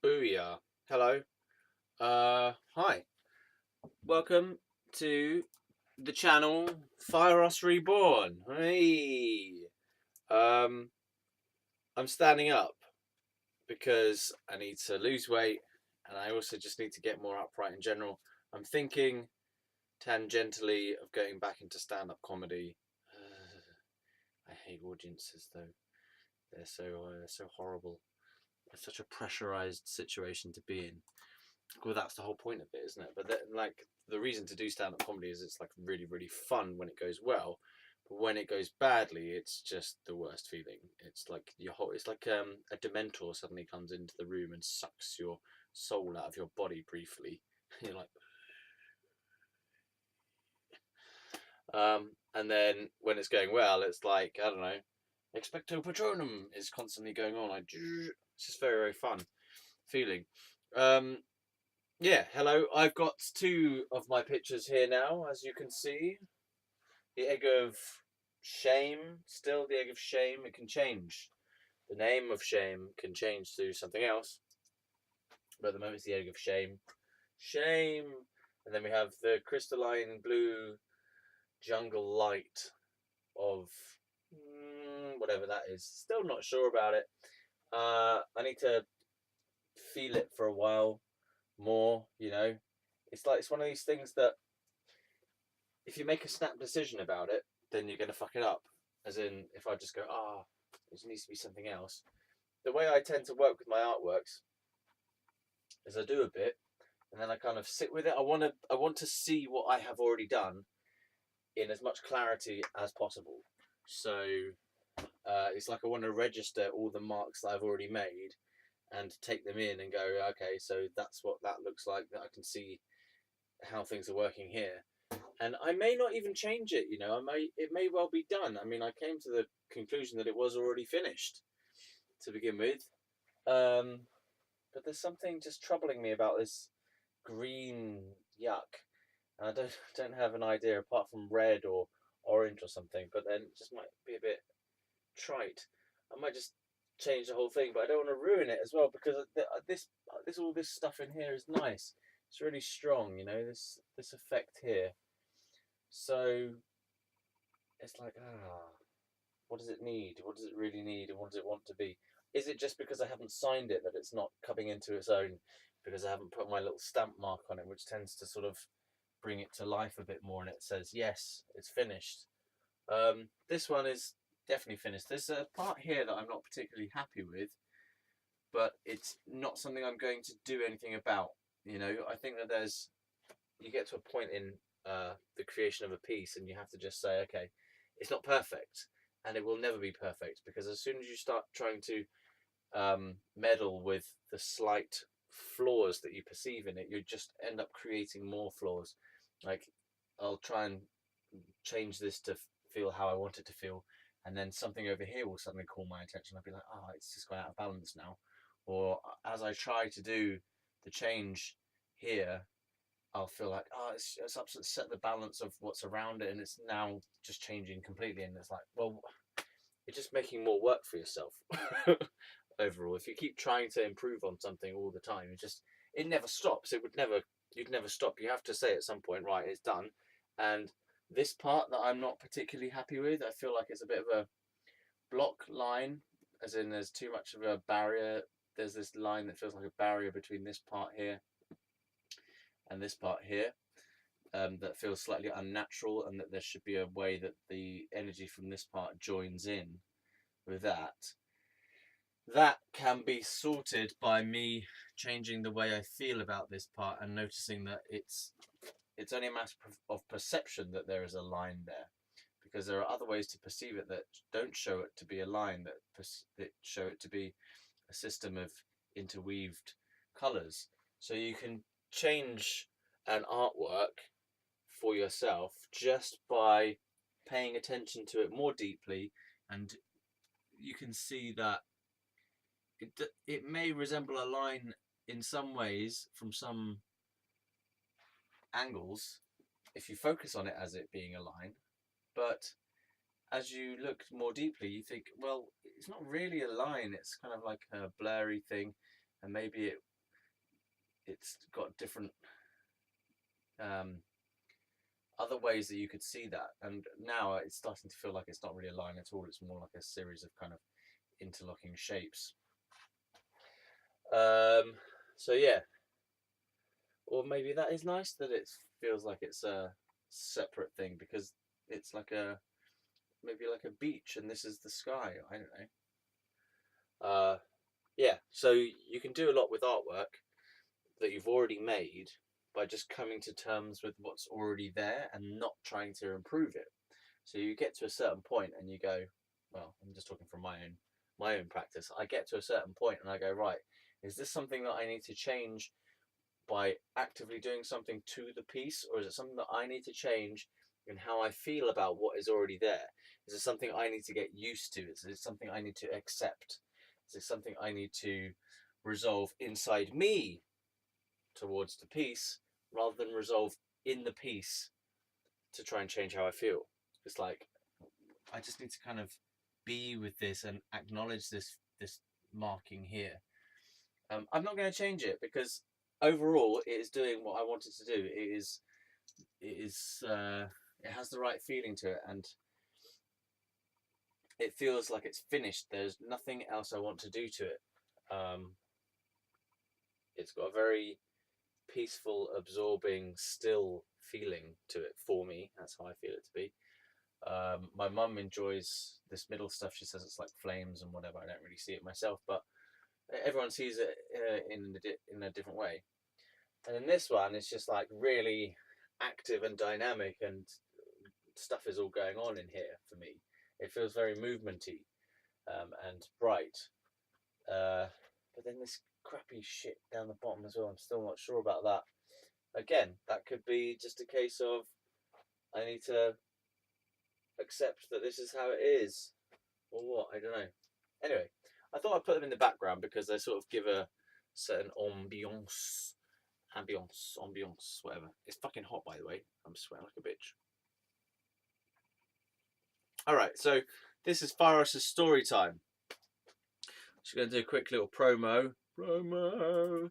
Booyah. Hello. Hi. Welcome to the channel Fieros Reborn. Hey. Um, I'm standing up because I need to lose weight and I also just need to get more upright in general. I'm thinking tangentially of going back into stand-up comedy. I hate audiences though. They're so horrible. It's such a pressurized situation to be in. Well, that's the whole point of it, isn't it? But then, like, the reason to do stand-up comedy is it's like really, really fun when it goes well, but when it goes badly, it's just the worst feeling. It's like your whole, it's like a dementor suddenly comes into the room and sucks your soul out of your body briefly. You're like, and then when it's going well, it's like I don't know, expecto patronum is constantly going on. Like, it's just very, very fun feeling. Um, Yeah, hello. I've got two of my pictures here now, as you can see. The egg of shame, still the egg of shame. It can change. The name of shame can change to something else, but at the moment it's the egg of shame. Shame! And then we have the crystalline blue jungle light of whatever that is. Still not sure about it. I need to feel it for a while more, you know. It's one of these things that if you make a snap decision about it, then you're going to fuck it up. As in, if I just go, it needs to be something else. The way I tend to work with my artworks is I do a bit, and then I kind of sit with it. I want to see what I have already done in as much clarity as possible. So it's like I want to register all the marks that I've already made and take them in and go, okay, so that's what that looks like. That I can see how things are working here. And I may not even change it. It may well be done. I mean, I came to the conclusion that it was already finished to begin with. But there's something just troubling me about this green yuck, and I don't don't have an idea apart from red or orange or something. But then it just might be a bit trite. I might just change the whole thing, but I don't want to ruin it as well because this all this stuff in here is nice. It's really strong, this effect here. So it's like, what does it need? What does it really need? And what does it want to be? Is it just because I haven't signed it that it's not coming into its own because I haven't put my little stamp mark on it, which tends to sort of bring it to life a bit more and it says, yes, it's finished. This one is definitely finished. There's a part here that I'm not particularly happy with, but it's not something I'm going to do anything about. I think that you get to a point in the creation of a piece and you have to just say, okay, it's not perfect and it will never be perfect because as soon as you start trying to meddle with the slight flaws that you perceive in it, you just end up creating more flaws. Like, I'll try and change this to feel how I want it to feel, and then something over here will suddenly call my attention. I'll be like, it's just gone out of balance now. Or as I try to do the change here, I'll feel like, it's upset the balance of what's around it, and it's now just changing completely. And it's like, well, you're just making more work for yourself overall. If you keep trying to improve on something all the time, it never stops. You'd never stop. You have to say at some point, right, it's done. And this part that I'm not particularly happy with, I feel like it's a bit of a block line, as in there's too much of a barrier. There's this line that feels like a barrier between this part here and this part here. That feels slightly unnatural, and that there should be a way that the energy from this part joins in with that. That can be sorted by me changing the way I feel about this part and noticing that it's only a matter of perception that there is a line there, because there are other ways to perceive it that don't show it to be a line, that show it to be a system of interweaved colours. So you can change an artwork for yourself just by paying attention to it more deeply, and you can see that it may resemble a line in some ways from some angles if you focus on it as it being a line, but as you look more deeply you think, well, it's not really a line, it's kind of like a blurry thing, and maybe it's got different other ways that you could see that, and now it's starting to feel like it's not really a line at all. It's more like a series of kind of interlocking shapes. So yeah, or maybe that is nice that it feels like it's a separate thing because it's like a maybe like a beach and this is the sky. I don't know. Yeah, so you can do a lot with artwork that you've already made by just coming to terms with what's already there and not trying to improve it. So you get to a certain point and you go, well, I'm just talking from my own practice. I get to a certain point and I go, right, is this something that I need to change by actively doing something to the piece, or is it something that I need to change in how I feel about what is already there? Is it something I need to get used to? Is it something I need to accept? Is it something I need to resolve inside me towards the piece rather than resolve in the piece to try and change how I feel? It's like I just need to kind of be with this and acknowledge this marking here. I'm not going to change it because overall it is doing what I wanted to do. It has the right feeling to it, and it feels like it's finished. There's nothing else I want to do to it. It's got a very peaceful, absorbing, still feeling to it for me. That's how I feel it to be. My mum enjoys this middle stuff. She says it's like flames and whatever. I don't really see it myself, but everyone sees it in a different way. And in this one, it's just like really active and dynamic, and stuff is all going on in here for me. It feels very movementy and bright. But then this crappy shit down the bottom as well. I'm still not sure about that. Again, that could be just a case of I need to accept that this is how it is, or what, I don't know. Anyway, I thought I'd put them in the background because they sort of give a certain ambiance, whatever. It's fucking hot, by the way. I'm sweating like a bitch. Alright, so this is Fieros' story time. Just going to do a quick little promo for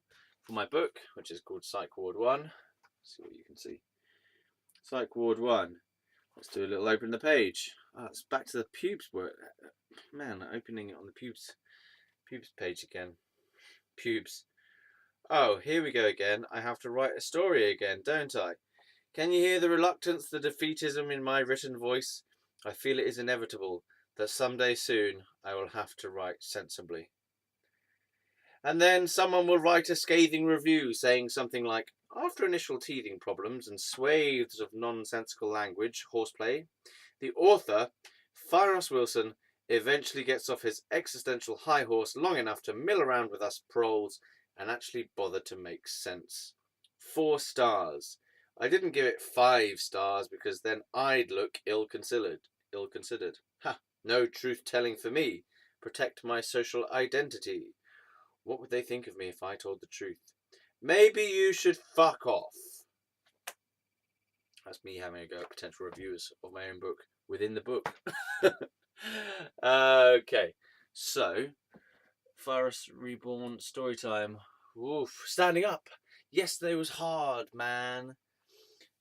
my book, which is called Psych Ward 1. Let's see what you can see. Psych Ward 1. Let's do a little open the page. Oh, it's back to the pubes work. Man, opening it on the pubes page again. Pubes. Oh, here we go again. I have to write a story again, don't I? Can you hear the reluctance, the defeatism in my written voice? I feel it is inevitable that someday soon I will have to write sensibly. And then someone will write a scathing review saying something like, after initial teething problems and swathes of nonsensical language, horseplay, the author, Fieros Wilson, eventually gets off his existential high horse long enough to mill around with us proles and actually bother to make sense. 4 stars. I didn't give it 5 stars because then I'd look ill-considered. Ha! No truth-telling for me. Protect my social identity. What would they think of me if I told the truth? Maybe you should fuck off. That's me having a go at potential reviewers of my own book within the book. Okay, so Fieros Reborn story time. Oof, standing up. Yesterday was hard, man.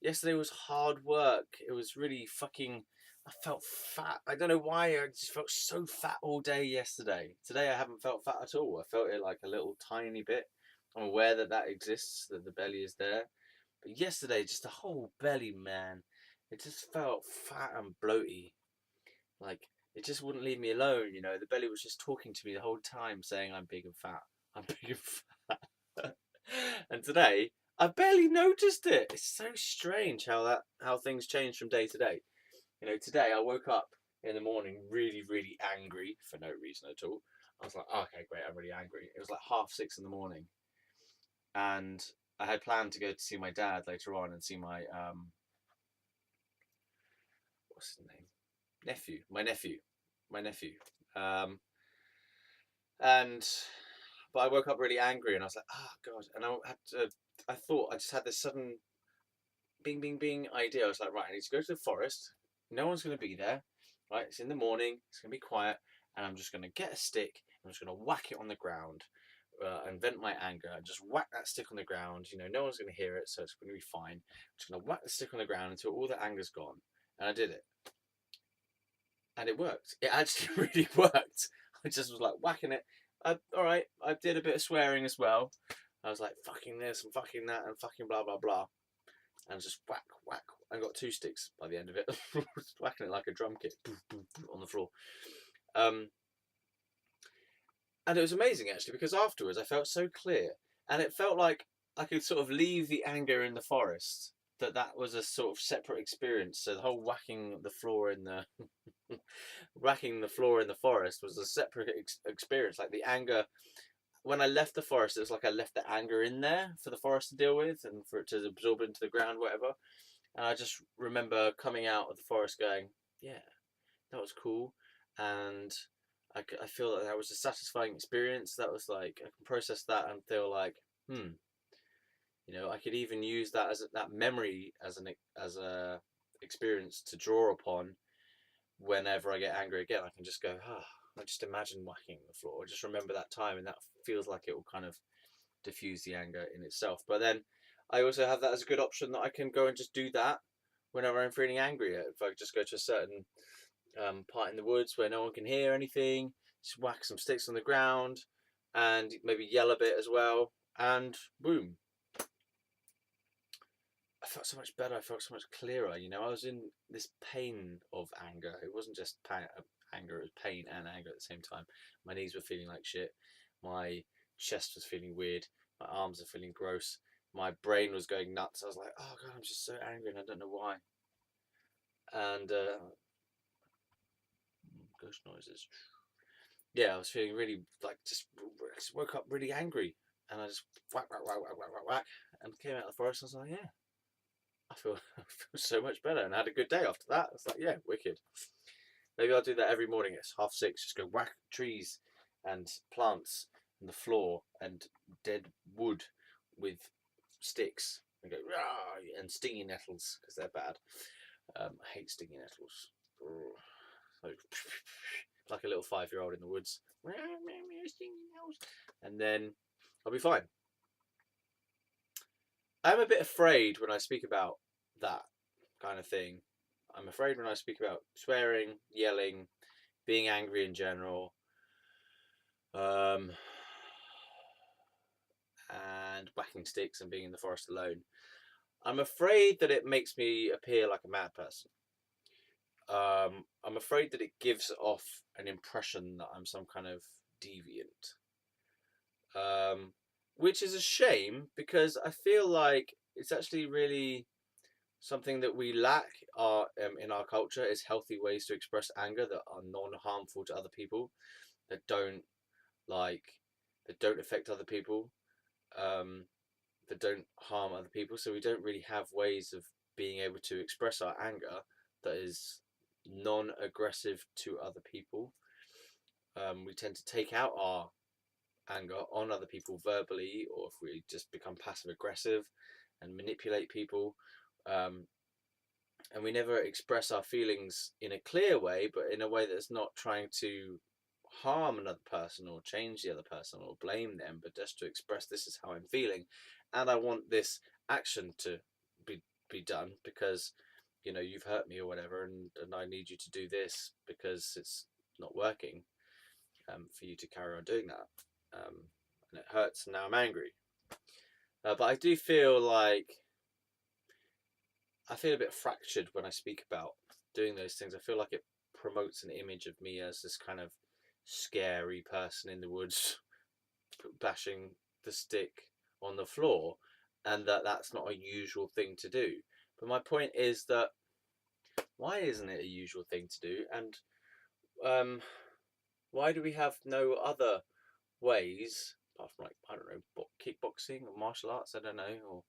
Yesterday was hard work. It was really fucking. I felt fat. I don't know why. I just felt so fat all day yesterday. Today I haven't felt fat at all. I felt it like a little tiny bit. I'm aware that that exists, that the belly is there. But yesterday, just the whole belly, man. It just felt fat and bloaty. Like, it just wouldn't leave me alone, you know. The belly was just talking to me the whole time, saying I'm big and fat. I'm big and fat. And today, I barely noticed it. It's so strange how things change from day to day. You know, today I woke up in the morning really, really angry for no reason at all. I was like, oh, okay, great, I'm really angry. It was like 6:30 in the morning. And I had planned to go to see my dad later on and see my, what's his name? My nephew. But I woke up really angry and I was like, oh, God. And I just had this sudden bing, bing, bing idea. I was like, right, I need to go to the forest. No one's going to be there, right? It's in the morning. It's going to be quiet. And I'm just going to get a stick. I'm just going to whack it on the ground and vent my anger and just whack that stick on the ground. You know, no one's going to hear it, so it's going to be fine. I'm just going to whack the stick on the ground until all the anger's gone. And I did it. And it worked. It actually really worked. I just was like whacking it. All right, I did a bit of swearing as well. I was like, fucking this and fucking that and fucking blah, blah, blah. And just whack, whack. I got 2 sticks by the end of it. Whacking it like a drum kit on the floor. And it was amazing actually, because afterwards I felt so clear, and it felt like I could sort of leave the anger in the forest. That was a sort of separate experience. So the whole whacking the floor in the whacking the floor in the forest was a separate experience. Like the anger, when I left the forest, it was like I left the anger in there for the forest to deal with and for it to absorb into the ground, whatever. And I just remember coming out of the forest going, yeah, that was cool. And I feel that was a satisfying experience. That was like, I can process that and feel like, you know, I could even use that as that memory as a experience to draw upon whenever I get angry again. I can just go, I just imagine whacking the floor. Just remember that time, and that feels like it will kind of diffuse the anger in itself. But then I also have that as a good option, that I can go and just do that whenever I'm feeling angry. If I just go to a certain part in the woods where no one can hear anything, just whack some sticks on the ground and maybe yell a bit as well, and boom, I felt so much better. I felt so much clearer. You know, I was in this pain of anger. It wasn't just anger, it was pain and anger at the same time. My knees were feeling like shit. My chest was feeling weird. My arms were feeling gross. My brain was going nuts. I was like, oh God, I'm just so angry and I don't know why. And ghost noises. Yeah, I was feeling really like just woke up really angry, and I just whack, whack, whack, whack, whack, whack, whack, and came out of the forest. And I was like, yeah, I feel so much better, and I had a good day after that. It's like, yeah, wicked. Maybe I'll do that every morning. It's 6:30. Just go whack trees and plants and the floor and dead wood with sticks and go rah, and stinging nettles because they're bad. I hate stinging nettles. So, like a little 5-year-old in the woods, and then I'll be fine. I'm a bit afraid when I speak about that kind of thing. I'm afraid when I speak about swearing, yelling, being angry in general, and whacking sticks and being in the forest alone. I'm afraid that it makes me appear like a mad person. I'm afraid that it gives off an impression that I'm some kind of deviant. Which is a shame, because I feel like it's actually really something that we lack in our culture, is healthy ways to express anger that are non-harmful to other people, that don't affect other people, that don't harm other people. So we don't really have ways of being able to express our anger that is non-aggressive to other people. We tend to take out our anger on other people verbally, or if we just become passive aggressive and manipulate people, and we never express our feelings in a clear way, but in a way that's not trying to harm another person or change the other person or blame them, but just to express, this is how I'm feeling and I want this action to be done because, you know, you've hurt me or whatever, and I need you to do this because it's not working for you to carry on doing that, and it hurts and now I'm angry. But I do feel like I feel a bit fractured when I speak about doing those things. I feel like it promotes an image of me as this kind of scary person in the woods bashing the stick on the floor, and that's not a usual thing to do. But my point is that, why isn't it a usual thing to do? And why do we have no other ways, apart from, like, I don't know, kickboxing or martial arts, I don't know, or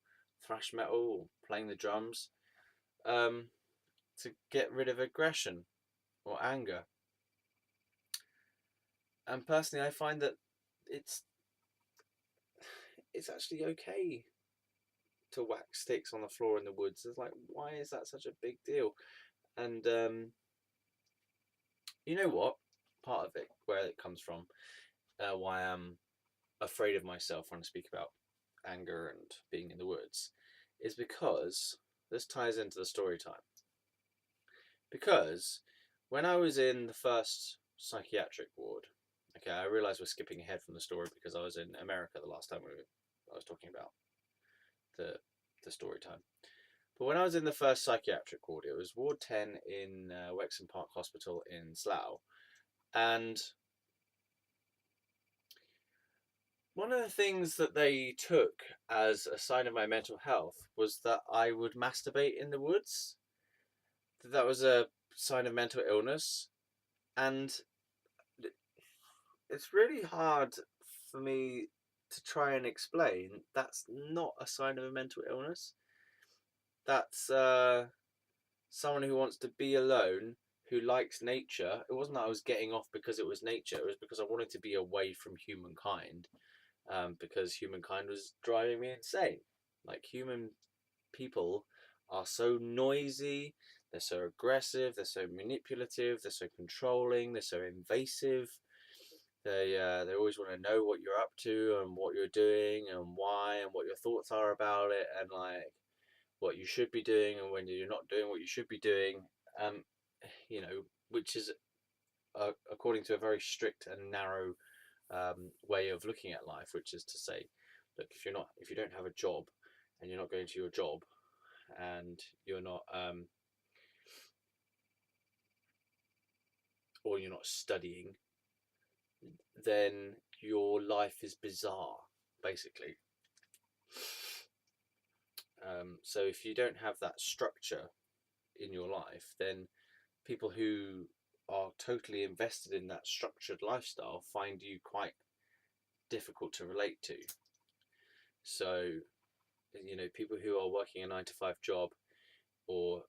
thrash metal or playing the drums, to get rid of aggression or anger? And personally, I find that it's actually okay to whack sticks on the floor in the woods. It's like, why is that such a big deal? And you know what? Part of it, where it comes from, why I'm afraid of myself when I speak about anger and being in the woods is because this ties into the story time. Because when I was in the first psychiatric ward, okay, I realise we're skipping ahead from the story because I was in America the last time I was talking about the story time. But when I was in the first psychiatric ward, it was Ward 10 in Wexham Park Hospital in Slough. And one of the things that they took as a sign of my mental health was that I would masturbate in the woods. That was a sign of mental illness. And it's really hard for me to try and explain that's not a sign of a mental illness. That's someone who wants to be alone, who likes nature. It wasn't that I was getting off because it was nature. It was because I wanted to be away from humankind, because humankind was driving me insane. Like, human people are so noisy, they're so aggressive, they're so manipulative, they're so controlling, they're so invasive. They always want to know what you're up to and what you're doing and why and what your thoughts are about it, and like what you should be doing and when you're not doing what you should be doing. Um, which is according to a very strict and narrow way of looking at life, which is to say, look, if you don't have a job and you're not going to your job and you're not or you're not studying, then your life is bizarre, basically. So if you don't have that structure in your life, then people who are totally invested in that structured lifestyle find you quite difficult to relate to. So, people who are working a 9 to 5 job, or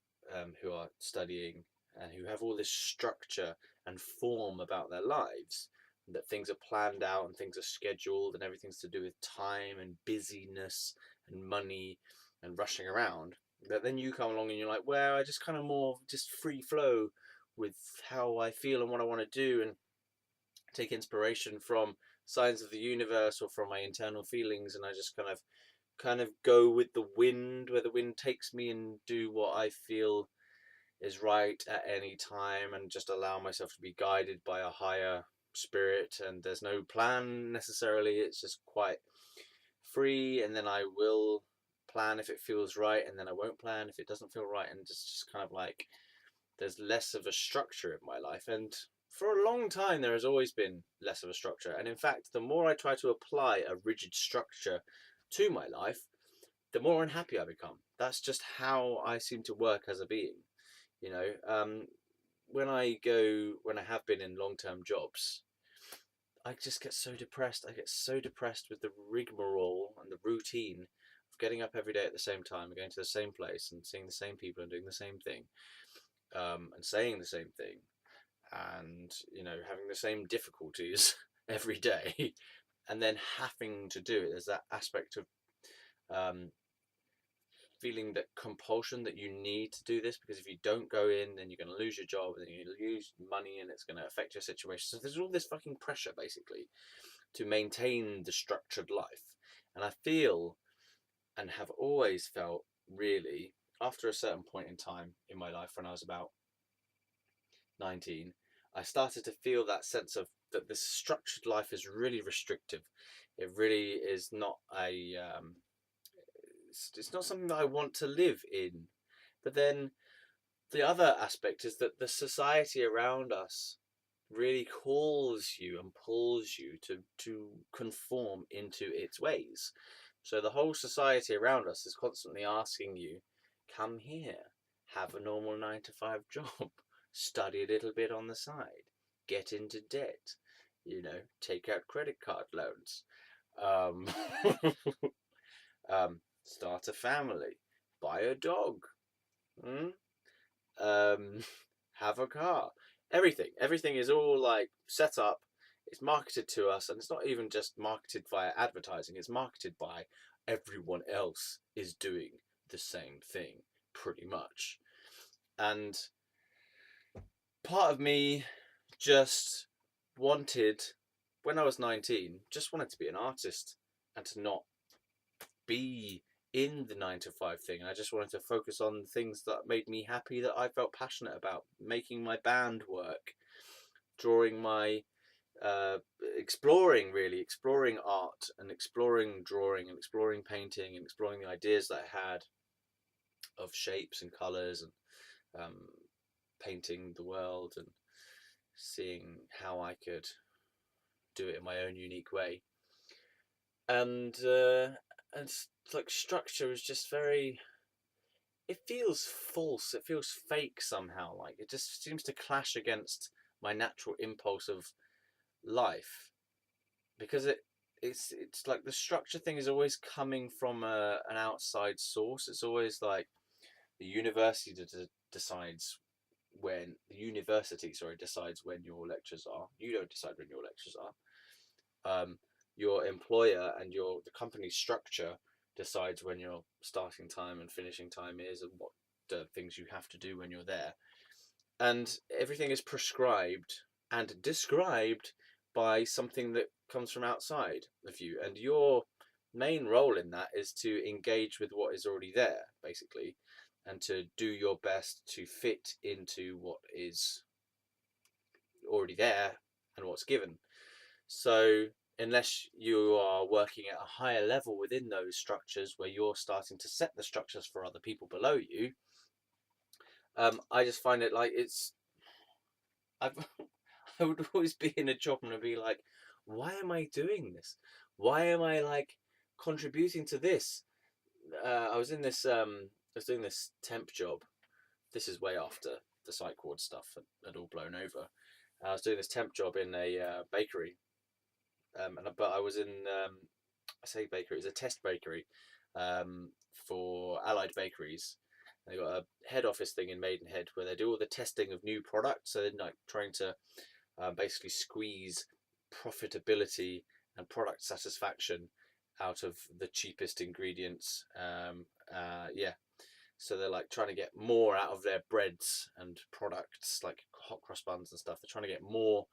who are studying and who have all this structure and form about their lives, that things are planned out and things are scheduled and everything's to do with time and busyness and money and rushing around, that then you come along and you're like, well, I just kind of more just free flow with how I feel and what I want to do, and take inspiration from signs of the universe or from my internal feelings, and I just kind of go with the wind where the wind takes me and do what I feel is right at any time, and just allow myself to be guided by a higher spirit. And there's no plan necessarily, it's just quite free, and then I will plan if it feels right, and then I won't plan if it doesn't feel right, and just kind of like there's less of a structure in my life. And for a long time there has always been less of a structure, and in fact the more I try to apply a rigid structure to my life, the more unhappy I become. That's just how I seem to work as a being. You know, when I have been in long-term jobs, I just get so depressed. I get so depressed with the rigmarole and the routine of getting up every day at the same time and going to the same place and seeing the same people and doing the same thing, and saying the same thing, and having the same difficulties every day, and then having to do it. There's that aspect of feeling that compulsion that you need to do this, because if you don't go in, then you're going to lose your job, and then you lose money, and it's going to affect your situation. So there's all this fucking pressure, basically, to maintain the structured life. And I feel, and have always felt, really, after a certain point in time in my life, when I was about 19, I started to feel that sense of that this structured life is really restrictive. It really is not it's not something that I want to live in. But then the other aspect is that the society around us really calls you and pulls you to conform into its ways. So the whole society around us is constantly asking you, come here, have a normal 9 to 5 job, study a little bit on the side, get into debt, take out credit card loans, um, start a family, buy a dog, have a car. Everything is all like set up. It's marketed to us, and it's not even just marketed via advertising. It's marketed by everyone else is doing the same thing, pretty much. And part of me just wanted when I was 19, just wanted to be an artist and to not be in the 9 to 5 thing. And I just wanted to focus on things that made me happy, that I felt passionate about, making my band work, drawing my exploring art and exploring drawing and exploring painting and exploring the ideas that I had of shapes and colors and painting the world and seeing how I could do it in my own unique way. And like structure is just very, it feels false, it feels fake somehow, like it just seems to clash against my natural impulse of life, because it's like the structure thing is always coming from an outside source. It's always like the university decides when the university decides when your lectures are. You don't decide when your lectures are. Your employer and the company's structure decides when your starting time and finishing time is, and what the things you have to do when you're there. And everything is prescribed and described by something that comes from outside of you, and your main role in that is to engage with what is already there, basically, and to do your best to fit into what is already there and what's given. So unless you are working at a higher level within those structures where you're starting to set the structures for other people below you, I just find it like I've I would always be in a job and I'd be like, why am I doing this? Why am I like contributing to this? I was doing this temp job. This is way after the psych ward stuff had all blown over. I was doing this temp job in a bakery, but I was in I say bakery. It was a test bakery for Allied Bakeries. They got a head office thing in Maidenhead where they do all the testing of new products. So they're like trying to basically squeeze profitability and product satisfaction out of the cheapest ingredients. Yeah, so they're like trying to get more out of their breads and products like hot cross buns and stuff. They're trying to get more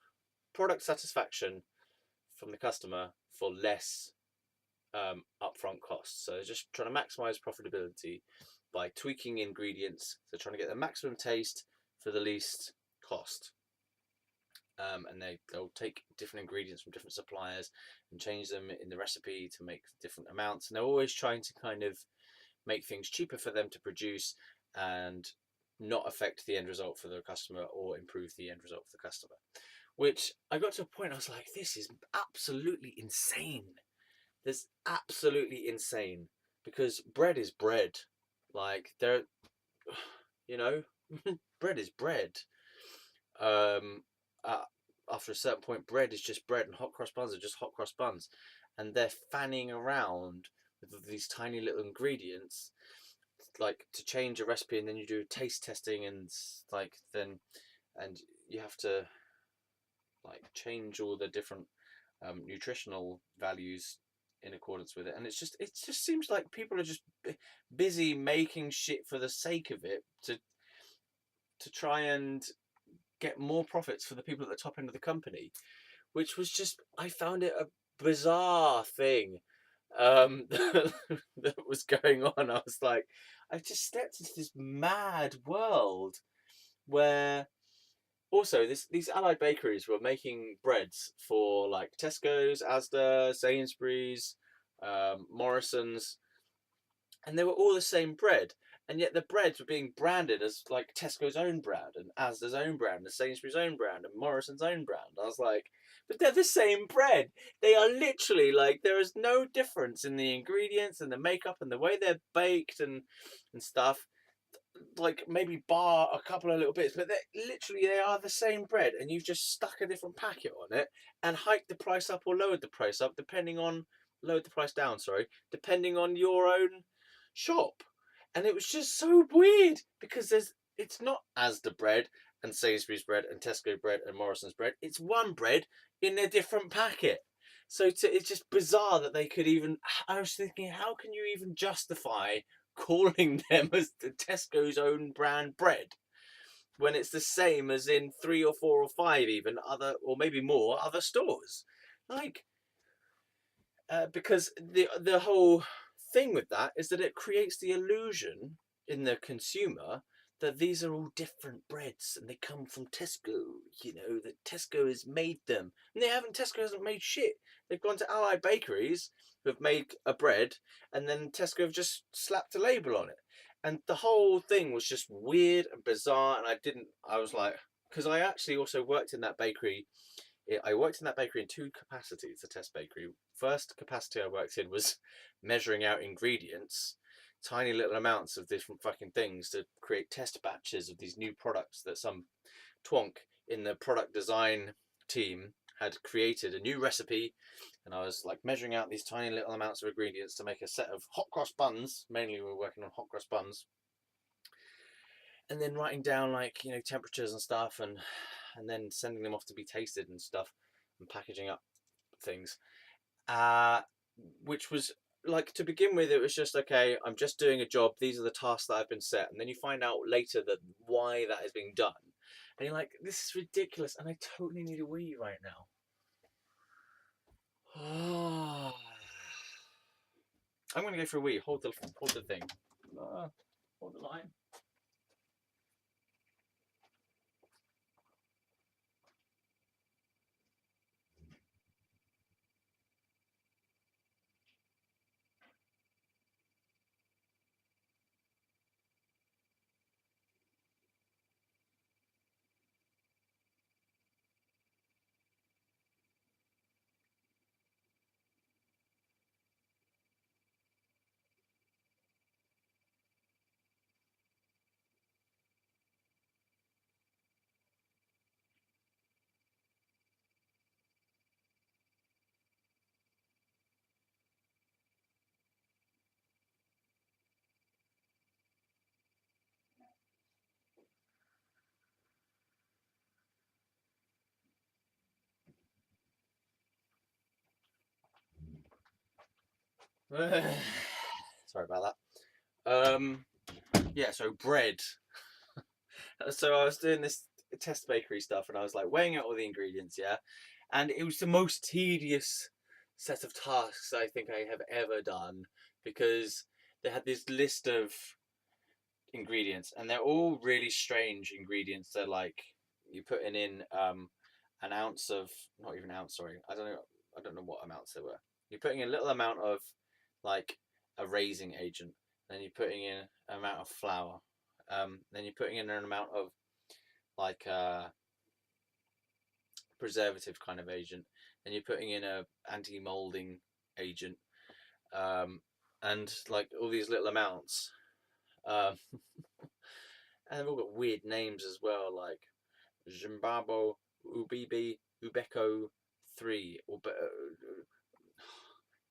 product satisfaction from the customer for less upfront costs. So they're just trying to maximize profitability by tweaking ingredients. They're trying to get the maximum taste for the least cost. And they'll take different ingredients from different suppliers and change them in the recipe to make different amounts. And they're always trying to kind of make things cheaper for them to produce and not affect the end result for the customer or improve the end result for the customer. Which I got to a point I was like, this is absolutely insane. This absolutely insane, because bread is bread. Like they're, you know, bread is bread. After a certain point, bread is just bread, and hot cross buns are just hot cross buns, and they're fanning around with these tiny little ingredients, like to change a recipe, and then you do taste testing, and like and you have to like change all the different nutritional values in accordance with it, and it just seems like people are just busy making shit for the sake of it to try and get more profits for the people at the top end of the company, which was just, I found it a bizarre thing that was going on. I was like, I just stepped into this mad world where also these Allied bakeries were making breads for like Tesco's, Asda, Sainsbury's, Morrison's, and they were all the same bread, and yet the breads were being branded as like Tesco's own brand and Asda's own brand and Sainsbury's own brand and Morrison's own brand. I was like, but they're the same bread. They are literally like, there is no difference in the ingredients and the makeup and the way they're baked and stuff. Like maybe bar a couple of little bits, but they are the same bread, and you've just stuck a different packet on it and hiked the price up or lowered the price up lowered the price down, sorry, depending on your own shop. And it was just so weird because it's not Asda bread and Sainsbury's bread and Tesco bread and Morrison's bread. It's one bread in a different packet. So it's just bizarre that they could even. I was thinking, how can you even justify calling them as the Tesco's own brand bread when it's the same as in 3 or 4 or 5 even other, or maybe more, other stores? Like, because the whole thing with that is that it creates the illusion in the consumer that these are all different breads and they come from Tesco. You know that Tesco has made them, and they haven't. Tesco hasn't made shit. They've gone to Allied bakeries who have made a bread, and then Tesco have just slapped a label on it. And the whole thing was just weird and bizarre. And I was like, because I actually also worked in that bakery. I worked in that bakery in two capacities, a test bakery. First capacity I worked in was measuring out ingredients, tiny little amounts of different fucking things to create test batches of these new products that some twonk in the product design team had created a new recipe. And I was like measuring out these tiny little amounts of ingredients to make a set of hot cross buns. Mainly we were working on hot cross buns. And then writing down like, you know, temperatures and stuff, and then sending them off to be tasted and stuff, and packaging up things. Uh, which was like, to begin with, it was just okay. I'm just doing a job. These are the tasks that I've been set, and then you find out later that why that is being done, and you're like, this is ridiculous, and I totally need a wee right now. I'm gonna go for a wee. Hold the thing. Hold the line. Sorry about that. Yeah. So bread. So I was doing this test bakery stuff, and I was like weighing out all the ingredients, yeah, and it was the most tedious set of tasks I think I have ever done, because they had this list of ingredients, and they're all really strange ingredients. They're like, you're putting in an ounce of, not even an ounce, sorry, I don't know what amounts they were. You're putting in a little amount of like a raising agent, then you're putting in an amount of flour, then you're putting in an amount of like preservative kind of agent, and you're putting in a anti-molding agent, um, and like all these little amounts, um, and they've all got weird names as well, like Zimbabwe, Ubibi, Ubeko 3, or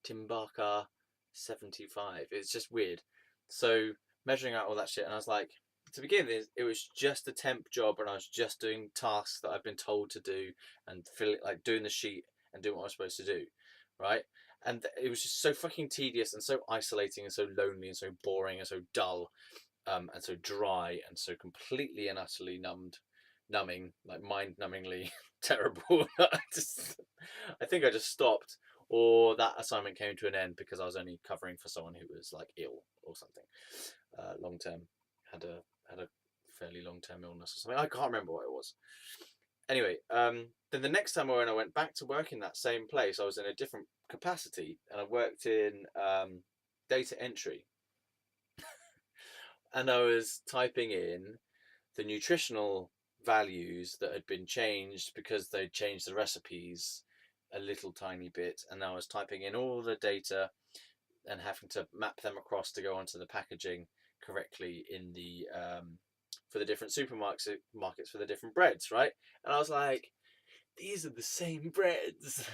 Timbaka 75. It's just weird. So measuring out all that shit, and I was like, to begin with, it was just a temp job, and I was just doing tasks that I've been told to do, and like doing the sheet and doing what I was supposed to do, right? And it was just so fucking tedious and so isolating and so lonely and so boring and so dull, and so dry and so completely and utterly numbing, like mind-numbingly terrible. I think I just stopped, or that assignment came to an end because I was only covering for someone who was like ill or something, long term, had a fairly long term illness or something. I can't remember what it was. Anyway, then the next time when I went back to work in that same place, I was in a different capacity, and I worked in data entry, and I was typing in the nutritional values that had been changed because they'd changed the recipes a little tiny bit, and I was typing in all the data and having to map them across to go onto the packaging correctly in the for the different supermarkets markets for the different breads, right? And I was like, these are the same breads.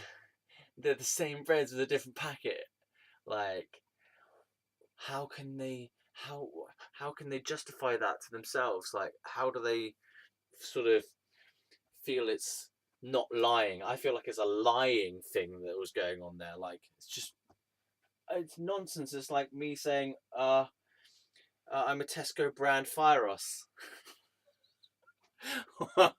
They're the same breads with a different packet. Like, how can they how can they justify that to themselves? Like, how do they sort of feel it's not lying? I feel like it's a lying thing that was going on there. Like, it's nonsense. It's like me saying, I'm a Tesco brand Fieros. I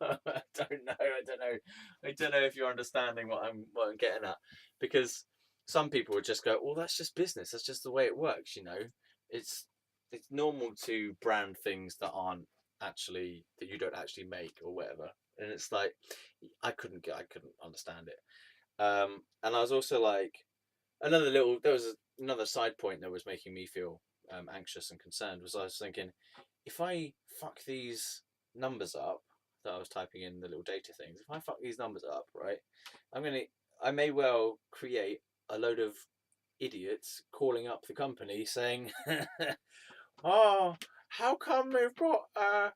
don't know. I don't know. I don't know if you're understanding what I'm getting at, because some people would just go, "Well, that's just business. That's just the way it works." It's it's normal to brand things that aren't actually that you don't actually make or whatever. And it's like I couldn't understand it. And I was also like there was another side point that was making me feel anxious and concerned was I was thinking, if I fuck these numbers up that I was typing in the little data things, if I fuck these numbers up, right, I'm gonna, I may well create a load of idiots calling up the company saying, "Oh, how come we've got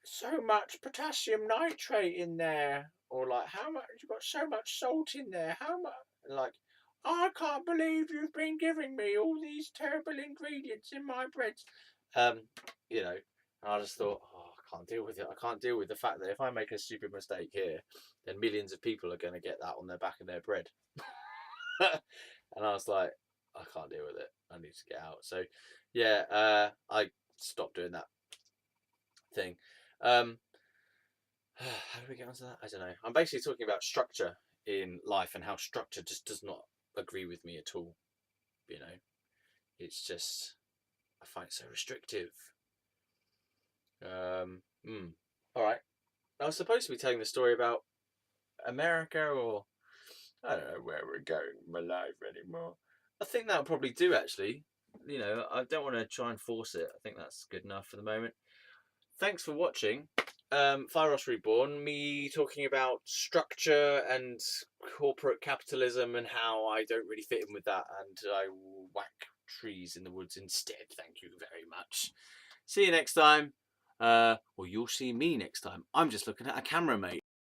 so much potassium nitrate in there?" Or like, "How much you got so much salt in there? How much?" Like, "I can't believe you've been giving me all these terrible ingredients in my breads." Um, you know, and I just thought, oh, I can't deal with it. I can't deal with the fact that if I make a stupid mistake here, then millions of people are going to get that on their back of their bread. And I was like, I can't deal with it. I need to get out. So, yeah, I stopped doing that thing. Um, how do we get onto that? I don't know. I'm basically talking about structure in life and how structure just does not agree with me at all. You know, it's just, I find it so restrictive. All right. I was supposed to be telling the story about America, or I don't know where we're going in my life anymore. I think that'll probably do, actually. I don't want to try and force it. I think that's good enough for the moment. Thanks for watching. Fieros Reborn, me talking about structure and corporate capitalism and how I don't really fit in with that, and I will whack trees in the woods instead. Thank you very much. See you next time. Or you'll see me next time. I'm just looking at a camera, mate.